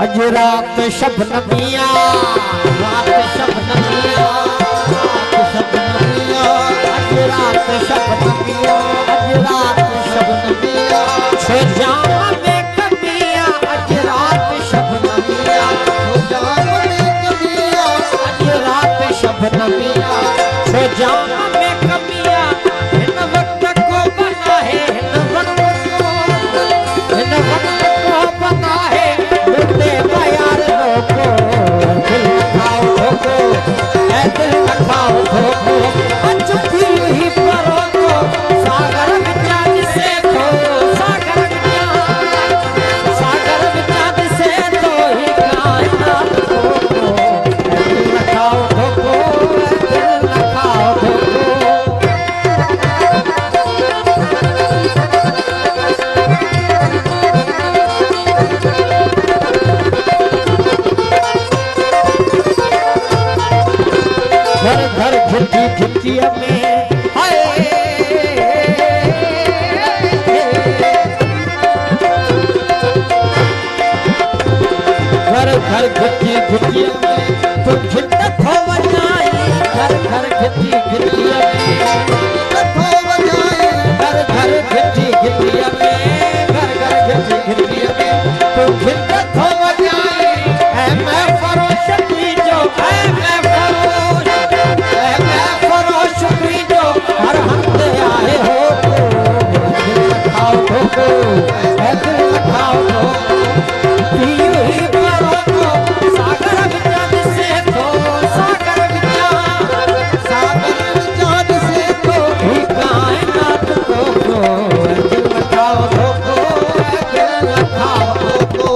अज रात शबनमिया, रात शबनमिया, रात शबनमिया, अज रात शबनमिया, अज रात शबनमिया, छो जाम में कमिया, अज रात शबनमिया, छो जाम में कमिया, अज रात शबनमिया, छो जाम में कमिया, इन वक्त को बना है, इन वक्त को बना है, मुद्दे प्यार लोगो, दिल खाओ धोखो, ऐ दिल खाओ धोखो, चुप्पी ही परो को, सागर विचार से तो, सागर विचार से तो ही कायनात धोखो, ऐ दिल खाओ धोखो, ऐ दिल खाओ धोखो। घर घर झुकी झुकिया में हाय, घर घर झुकी झुकिया में तुम झिटक हो बजाई, घर घर झुकी झुकिया में हो बजाई, घर घर झुकी झुकिया में, घर घर झुकी झुकिया में तुम झिटक हो बजाई, ऐ मैं फरोश की जो, ऐ मैं शुक्री जो हर हमसे आए हो, दिल खाओ धोखो, दिल खाओ धोखो, पियो ही परो को, सागर विचार से तो, सागर विचार से तो ही कायनात धोखो, दिल खाओ धोखो, दिल खाओ धोखो।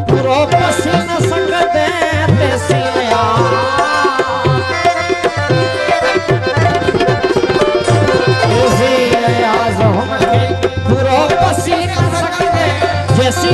पूरो पसीना संगत पूरो पसीना संगत जैसी